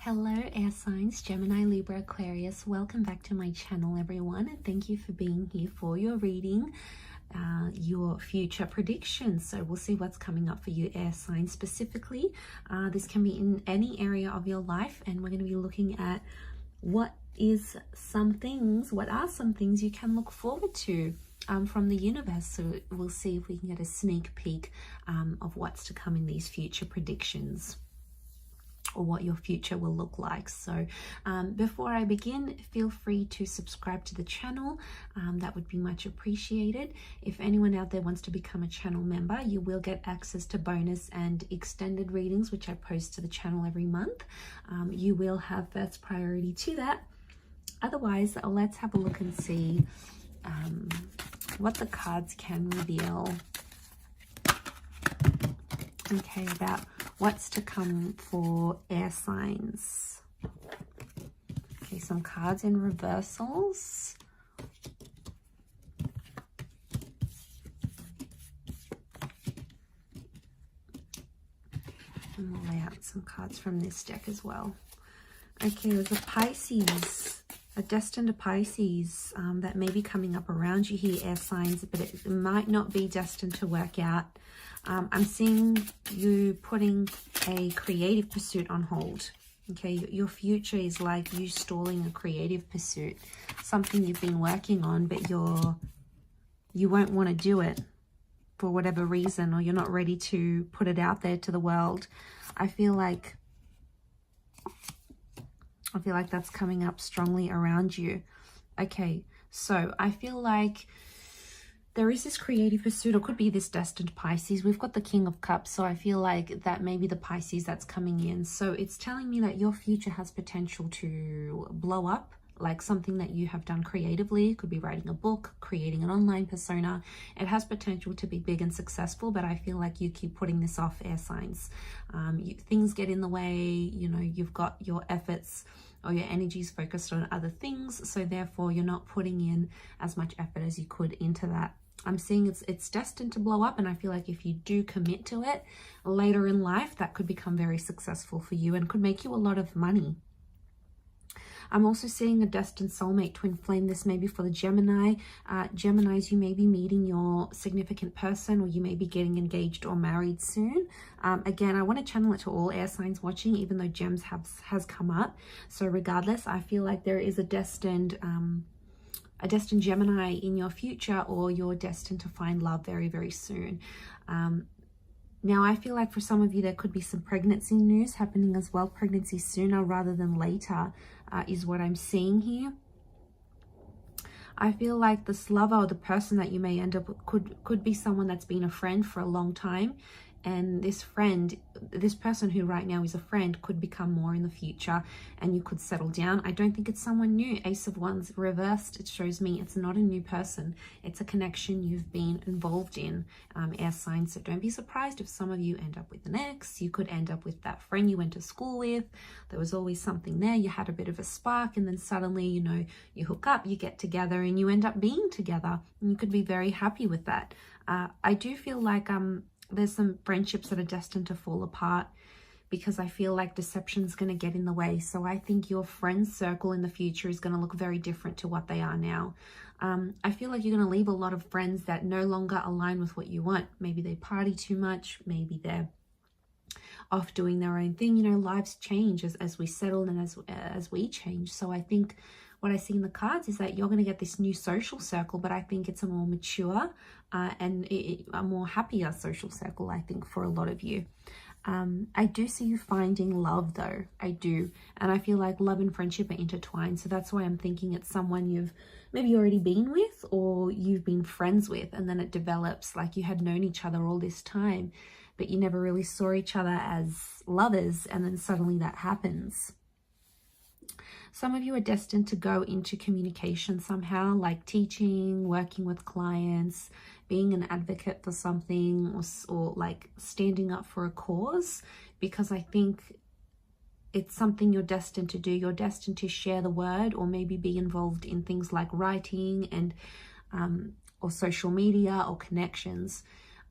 Hello air signs, Gemini, Libra, Aquarius. Welcome back to my channel, everyone, and thank you for being here for your reading, your future predictions. So we'll see what's coming up for you air signs specifically. This can be in any area of your life, and we're going to be looking at what are some things you can look forward to from the universe. So we'll see if we can get a sneak peek of what's to come in these future predictions, or what your future will look like. So before I begin, feel free to subscribe to the channel. That would be much appreciated. If anyone out there wants to become a channel member, you will get access to bonus and extended readings, which I post to the channel every month. You will have first priority to that. Otherwise, let's have a look and see what the cards can reveal. Okay, about what's to come for air signs. Okay, some cards in reversals. And we'll lay out some cards from this deck as well. Okay, there's a Pisces, a destined Pisces that may be coming up around you here, air signs, but it might not be destined to work out. I'm seeing you putting a creative pursuit on hold. Okay, your future is like you stalling a creative pursuit, something you've been working on, but you won't want to do it for whatever reason, or you're not ready to put it out there to the world. I feel like that's coming up strongly around you. Okay, so I feel like there is this creative pursuit, or could be this destined Pisces. We've got the King of Cups, so I feel like that may be the Pisces that's coming in. So it's telling me that your future has potential to blow up, like something that you have done creatively. It could be writing a book, creating an online persona. It has potential to be big and successful, but I feel like you keep putting this off, air signs. Things get in the way, you know, you've got your efforts or your energies focused on other things, so therefore you're not putting in as much effort as you could into that. I'm seeing it's destined to blow up, and I feel like if you do commit to it later in life, that could become very successful for you and could make you a lot of money. I'm also seeing a destined soulmate, twin flame. This may be for the Gemini. Geminis, you may be meeting your significant person, or you may be getting engaged or married soon. Again, I want to channel it to all air signs watching, even though Gems has come up. So regardless, I feel like there is a destined Gemini in your future, or you're destined to find love very, very soon. Now, I feel like for some of you, there could be some pregnancy news happening as well. Pregnancy sooner rather than later is what I'm seeing here. I feel like this lover, or the person that you may end up with, could be someone that's been a friend for a long time. And this person who right now is a friend could become more in the future, and you could settle down. I don't think it's someone new. Ace of Wands reversed, it shows me it's not a new person. It's a connection you've been involved in, air signs. So don't be surprised if some of you end up with an ex. You could end up with that friend you went to school with. There was always something there. You had a bit of a spark, and then suddenly, you know, you hook up, you get together, and you end up being together. And you could be very happy with that. I do feel like there's some friendships that are destined to fall apart, because I feel like deception's going to get in the way. So I think your friend circle in the future is going to look very different to what they are now. I feel like you're going to leave a lot of friends that no longer align with what you want. Maybe they party too much. Maybe they're off doing their own thing. You know, lives change as we settle and as we change. So I think what I see in the cards is that you're going to get this new social circle, but I think it's a more mature and a more happier social circle, I think, for a lot of you. I do see you finding love, though. I do. And I feel like love and friendship are intertwined. So that's why I'm thinking it's someone you've maybe already been with, or you've been friends with, and then it develops like you had known each other all this time, but you never really saw each other as lovers, and then suddenly that happens. Some of you are destined to go into communication somehow, like teaching, working with clients, being an advocate for something, or like standing up for a cause, because I think it's something you're destined to do. You're destined to share the word, or maybe be involved in things like writing and or social media or connections.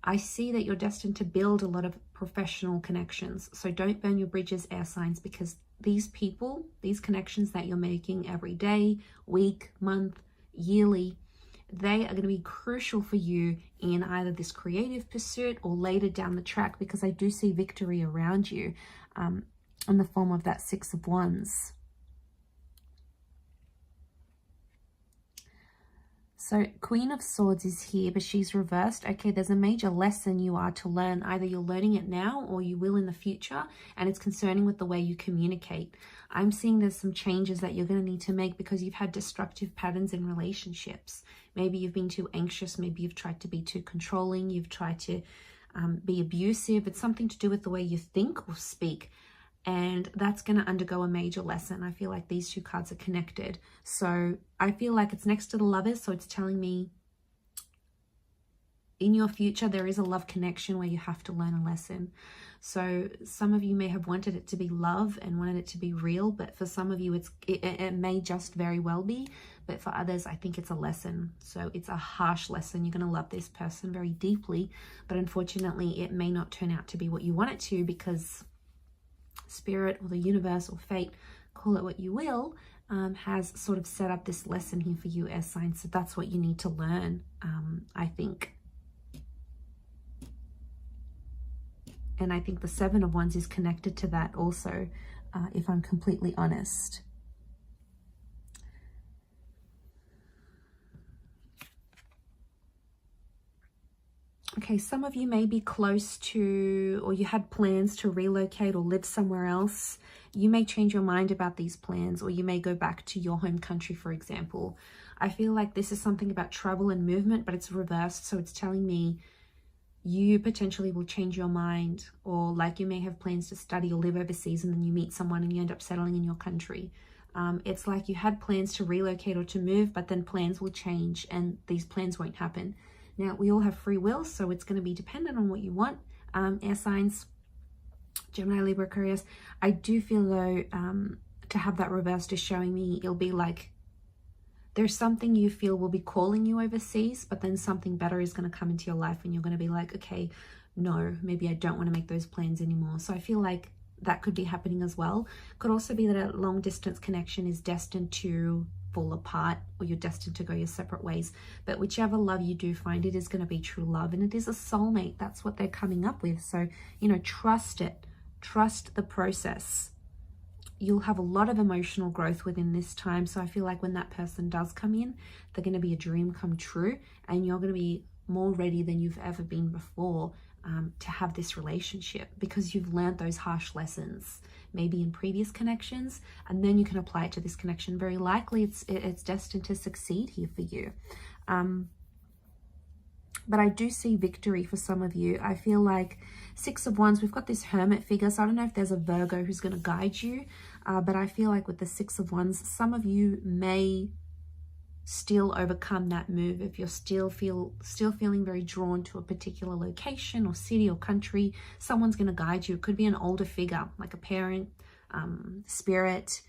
I see that you're destined to build a lot of professional connections. So don't burn your bridges, air signs, because these people, these connections that you're making every day, week, month, yearly, they are going to be crucial for you in either this creative pursuit or later down the track, because I do see victory around you in the form of that Six of Wands. So Queen of Swords is here, but she's reversed. Okay, there's a major lesson you are to learn. Either you're learning it now or you will in the future, and it's concerning with the way you communicate. I'm seeing there's some changes that you're going to need to make because you've had destructive patterns in relationships. Maybe you've been too anxious. Maybe you've tried to be too controlling. You've tried to be abusive. It's something to do with the way you think or speak. And that's going to undergo a major lesson. I feel like these two cards are connected. So I feel like it's next to the Lovers. So it's telling me in your future, there is a love connection where you have to learn a lesson. So some of you may have wanted it to be love and wanted it to be real. But for some of you, it may just very well be. But for others, I think it's a lesson. So it's a harsh lesson. You're going to love this person very deeply. But unfortunately, it may not turn out to be what you want it to, because Spirit or the universe or fate, call it what you will, has sort of set up this lesson here for you, air signs. So that's what you need to learn, I think. And I think the Seven of Wands is connected to that also, if I'm completely honest. Okay, some of you may be close to, or you had plans to relocate or live somewhere else. You may change your mind about these plans, or you may go back to your home country, for example. I feel like this is something about travel and movement, but it's reversed. So it's telling me you potentially will change your mind, or like you may have plans to study or live overseas, and then you meet someone and you end up settling in your country. It's like you had plans to relocate or to move, but then plans will change and these plans won't happen. Now, we all have free will, so it's going to be dependent on what you want. Air signs, Gemini, Libra, Aquarius. I do feel, though, to have that reversed is showing me it'll be like there's something you feel will be calling you overseas, but then something better is going to come into your life and you're going to be like, okay, no, maybe I don't want to make those plans anymore. So I feel like that could be happening as well. Could also be that a long distance connection is destined to fall apart, or you're destined to go your separate ways. But whichever love you do find, it is going to be true love, and it is a soulmate. That's what they're coming up with. So, you know, trust it. Trust the process. You'll have a lot of emotional growth within this time. So I feel like when that person does come in, they're going to be a dream come true, and you're going to be more ready than you've ever been before to have this relationship, because you've learned those harsh lessons maybe in previous connections, and then you can apply it to this connection. Very likely it's destined to succeed here for you. But I do see victory for some of you. I feel like Six of Wands, we've got this Hermit figure, so I don't know if there's a Virgo who's going to guide you, but I feel like with the Six of Wands, some of you may still overcome that move. If you're still feeling very drawn to a particular location or city or country, someone's going to guide you. It could be an older figure, like a parent, spirit.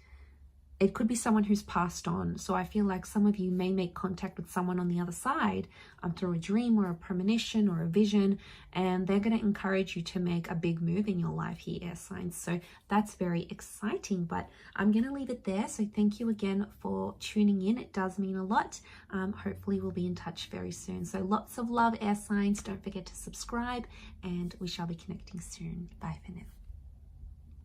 It could be someone who's passed on. So I feel like some of you may make contact with someone on the other side through a dream or a premonition or a vision, and they're going to encourage you to make a big move in your life here, air signs. So that's very exciting, but I'm going to leave it there. So thank you again for tuning in. It does mean a lot. Hopefully we'll be in touch very soon. So lots of love, air signs. Don't forget to subscribe, and we shall be connecting soon. Bye for now.